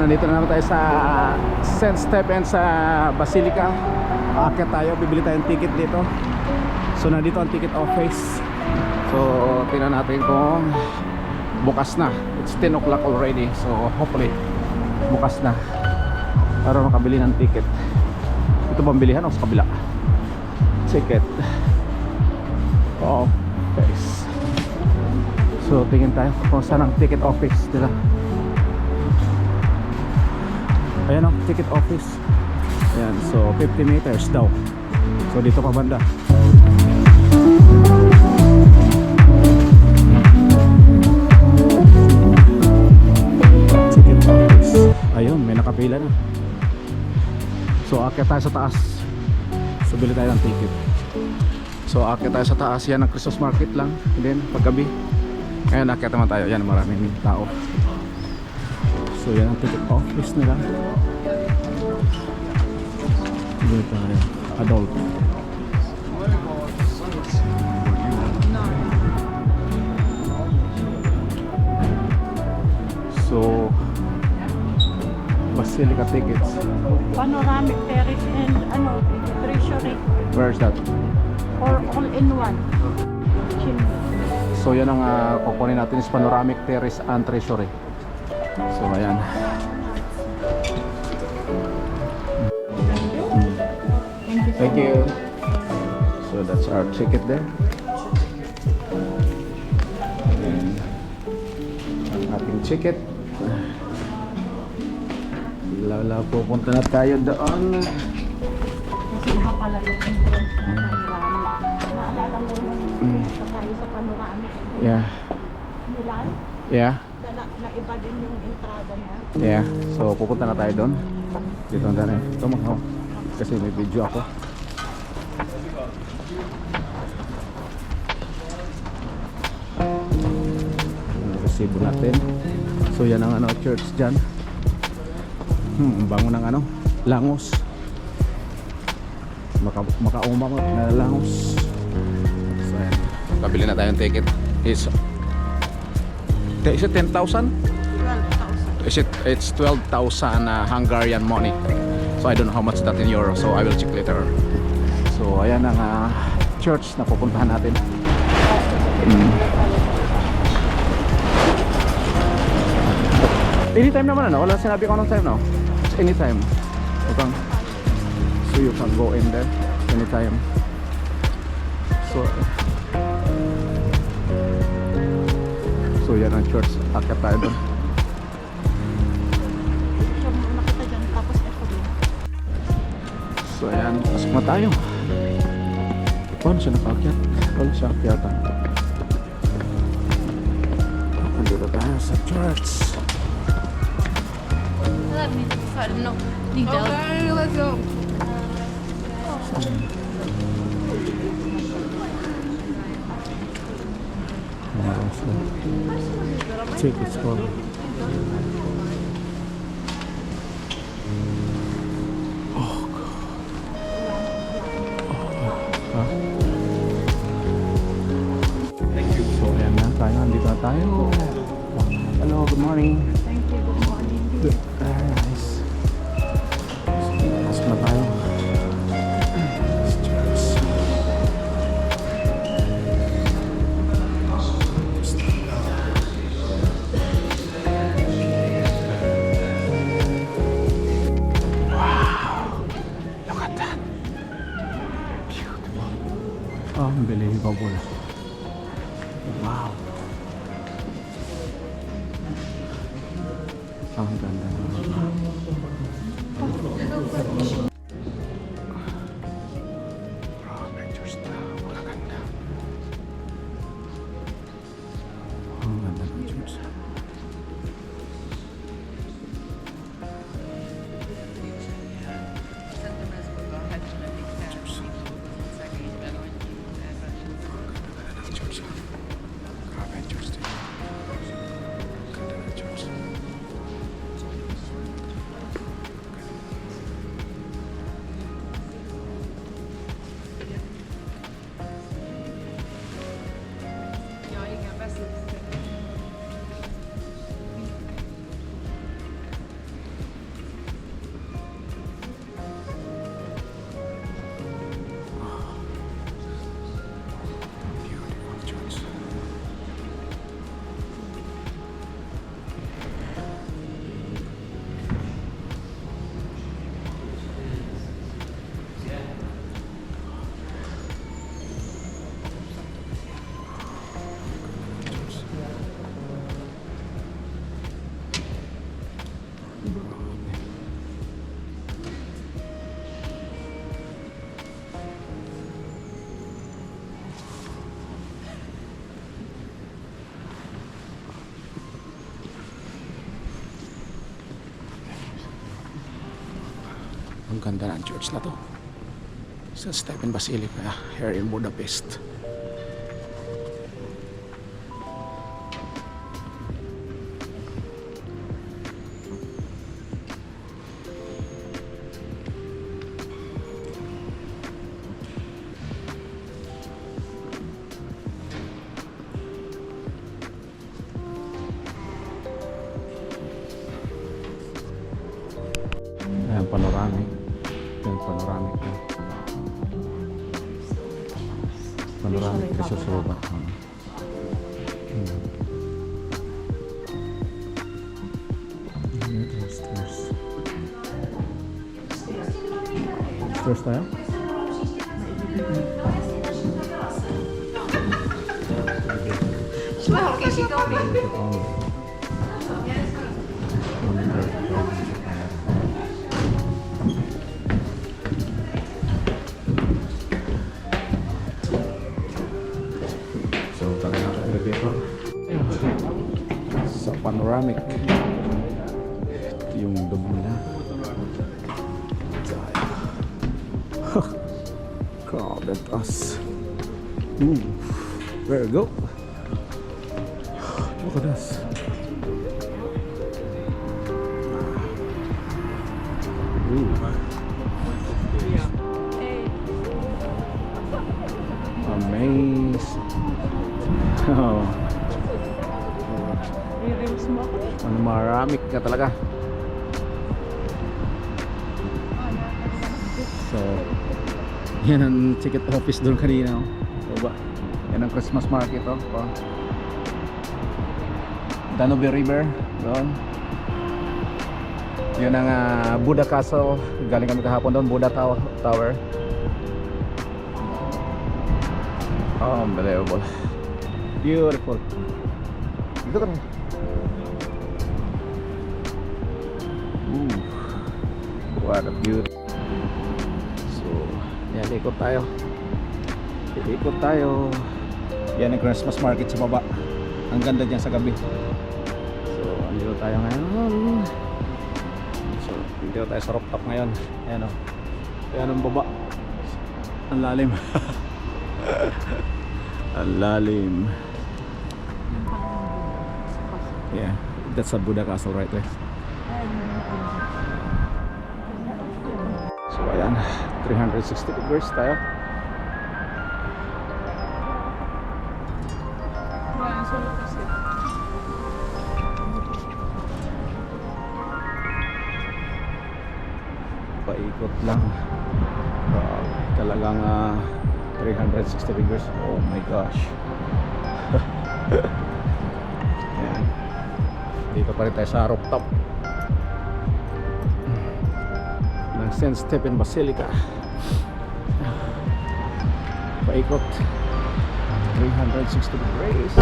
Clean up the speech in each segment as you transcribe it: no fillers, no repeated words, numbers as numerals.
nandito na naman tayo sa St. Stephen sa Basilica. Aakyat tayo, bibili tayong ticket dito. So nandito ang ticket office. So tingnan natin kung bukas na. It's 10 o'clock already. So hopefully bukas na para makabili ng ticket. Ito bang bilihan o sa kabila? Ticket office. So tingin tayo kung saan ang ticket office nila. Ayan o, ticket office. Ayan, so 50 meters daw. So dito pa banda. Ticket office. Ayun, may nakapila na. So aakyat tayo sa taas. So bili tayo ng ticket. So aakyat tayo sa taas. Yan ang Christmas market lang. And then paggabi, ngayon aakyat naman tayo. Yan, maraming tao. So yan ang ticket office nila. Bili tayo. Adult. So Basilica tickets. Panoramic terrace and treasury Where is that? or all in one. So yan ang kukunin natin is Panoramic Terrace and Treasury. So ayan. Thank you. So that's our ticket there. And ang ating ticket. Lala, pupunta na tayo doon. Kasi pala yung entrance na panoramic. Naalala mo nung sa tayo sa panoramic. Yeah. Milan, Yeah. na iba din yung entrada niya. Yeah. So pupunta na tayo doon. Dito na tayo. Ito mga kasi may video ako. Resibo natin. So yan ang church dyan. Bango ng langos. Makaumang na langos. So yan. Pabili na tayong ticket. Is it 10,000? 12,000. It's 12,000 Hungarian money. So I don't know how much that in euro. So I will check later. So ayan ang church na pupuntahan natin. Anytime naman wala sinabi ko anong time now. It's anytime. Okay. So you can go in there anytime. So yan ang church. Akit tayo doon. Siya muna kita dyan, tapos ito din. So ayan, pasok na tayo. Paano siya nakaakyat? Paano siya akyatan? Nandito tayo sa church. No, okay, let's go. Tickets for So ayan na tayo, nandito na tayo. Hello, good morning. Thank you, good morning. Good. Very nice. Pasok na tayo. Cheers. Wow! Look at that. Beautiful. Unbelievable. Wow. Ang ganda naman. Grabe, Diyos na. Magaganda. Ang ganda ng Diyos. Grabe, Diyos. Ganda ng Diyos. Ang ganda ng church na to. St. Stephen Basilica here in Budapest. Ayan, panoramic. Ayan, panoramic na. Panoramic kasi sa baba. Stairs. Stairs tayo? So, tayo na sa elevator. Sa panoramic. Ito yung dome nila. Crowded us. Ooh, there we go. Look at this. Ooh. Amazing. Oh. Panoramic ka talaga. So, yan ang ticket office doon kanina. Baba. Yan ang Christmas market. Danube River. Doon. Yun ang Buddha Castle. Galing kami kahapon doon. Buddha Tower. Oh, unbelievable. Beautiful. Dito ka rin. Ooh. What a beauty. So, yan, ikot tayo. Ikot tayo. Yan ang Christmas market sa baba. Ang ganda dyan sa gabi. So, andito tayo ngayon. So, dito tayo sa rooftop ngayon. Ayan o. Ayan ang baba. Ang lalim. Ang lalim. Yeah, that's a Buddha Castle right there. So ayan, 360 degrees tayo. Paikot lang. Talagang 360 degrees. Oh my gosh. Ayan. Dito pa rin tayo sa rooftop ng St. Stephen Basilica. Paikot 360 degrees.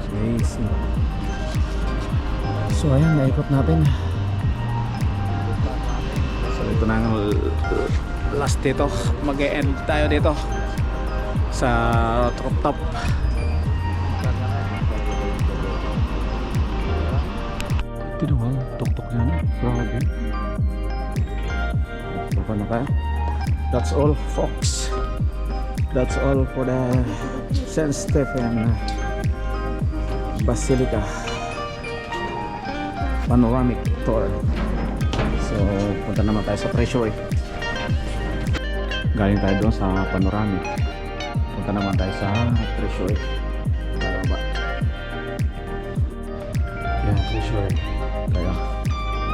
Amazing. So ayan, naikot natin. So ito na ang last dito. Mag-e-end tayo dito sa rooftop. Ito naman, tuk-tuk yan. Grabe. Baba na tayo. That's all, folks. That's all for the St. Stephen Basilica panoramic tour. So punta naman tayo sa treasury. Galing tayo doon sa panoramic, punta naman tayo sa treasury. Baba. Yan, treasury. Kaya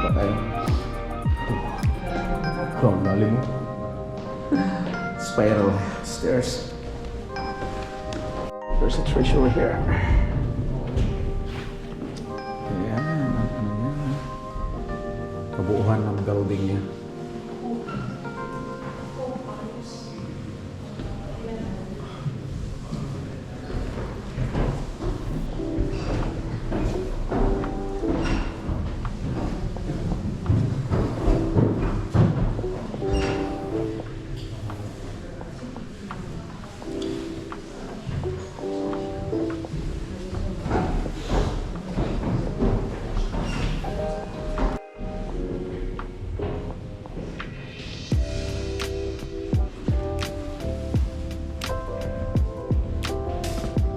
baba tayo. Ang lalim mo. Spiral stairs. There's a treasury here. kabuuhan ng building niya.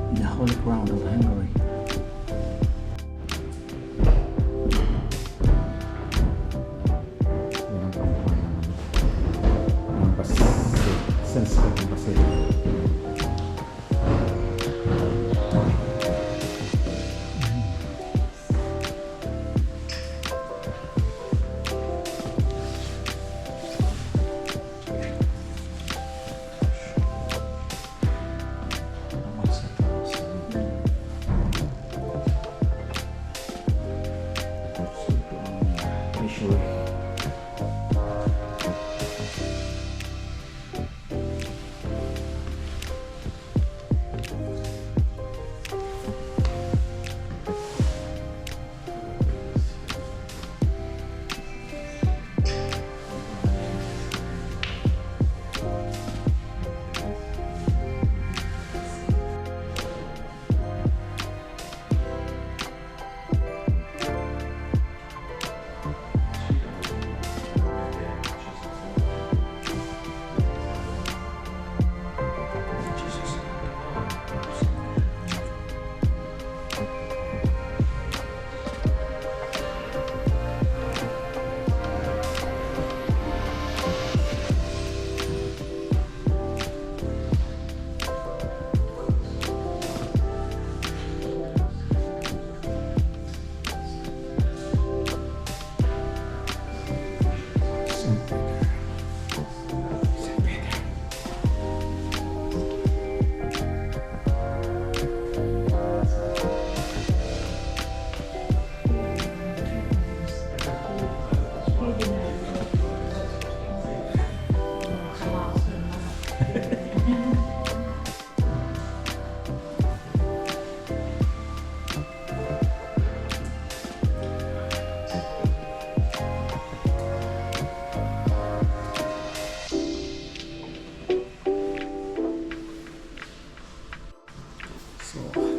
The holy ground of Hungary. Yan ang kampuhan ng St. Stephen Basilica.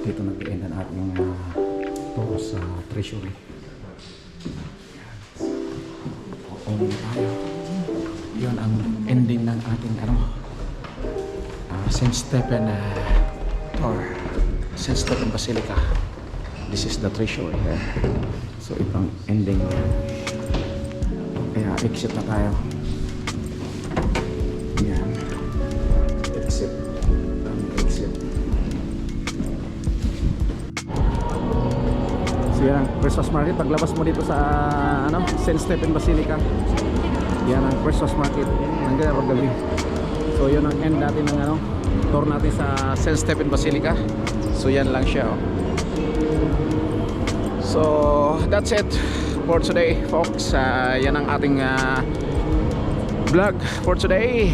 Dito nag-end ang ating tour sa treasury. Kung tayo, yun ang ending ng ating St. Stephen tour. St. Stephen Basilica. This is the treasury here. So itong ending. Kaya exit na tayo. Yan. Exit. Exit. So yan ang Christmas market. Paglabas mo dito sa St. Stephen Basilica, yan ang Christmas market. Nandiyan ako gabi. So yun ang end natin ng tour natin sa St. Stephen Basilica. So yan lang siya. So that's it for today, folks. Yan ang ating vlog for today.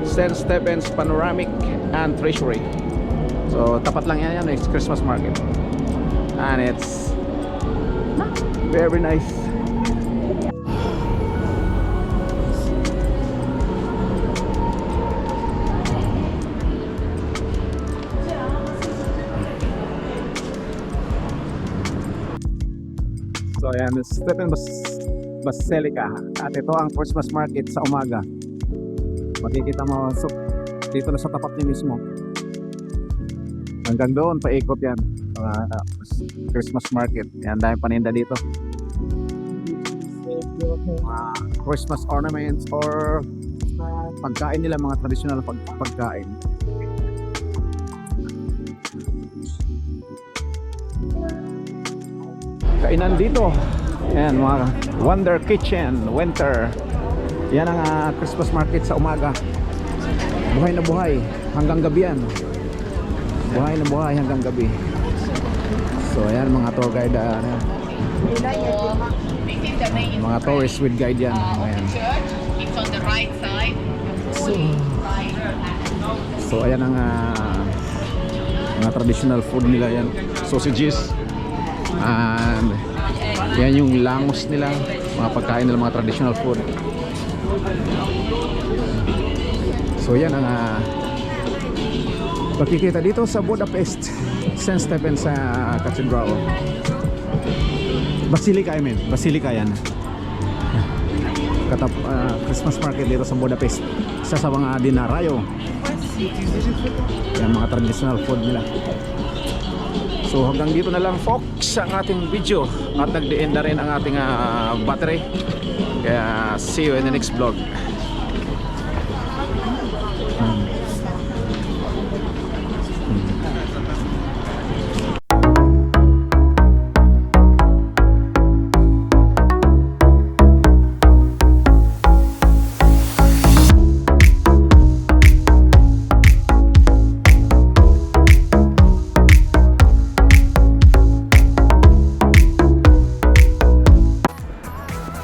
St. Stephen's Panoramic and Treasury. So tapat lang yan, it's Christmas market. And it's very nice. So ayan, Stephen Basilica. At ito ang Christmas market sa umaga. Makikita mo dito na sa tapat niya mismo. Hanggang doon, paikot yan. Christmas market. Yan, dahil paninda dito. Christmas ornaments or pagkain nila, mga traditional pagkain. Kainan dito. Yan, mga Wonder Kitchen, Winter. Yan ang Christmas market sa umaga. Buhay na buhay. Hanggang gabi yan. Buhay na buhay hanggang gabi. So ayan mga tour guide. This is the main Mga tourists with guide yan. of Ayan. the church. It's on the right side. Fully right. So ayan ang mga traditional food nila yan. Sausages. And yan yung langos nila. Mga pagkain nila, mga traditional food. So yan ang makikita dito sa Budapest St. Stephen sa Cathedral. Basilica, I mean. Basilica yan. Christmas market dito sa Budapest. Isa sa mga dinarayo. Yan mga traditional food nila. So hanggang dito na lang folks ang ating video. At nag-end na rin ang ating battery. Kaya see you in the next vlog.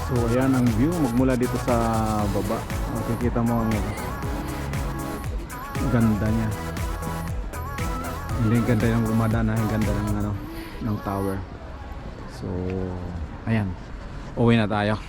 So ayan ang view magmula dito sa baba. Makikita mo ang ganda niya. Hindi ganda yung Ramadana, ang ganda ng ng tower. So ayan. Uwi na tayo.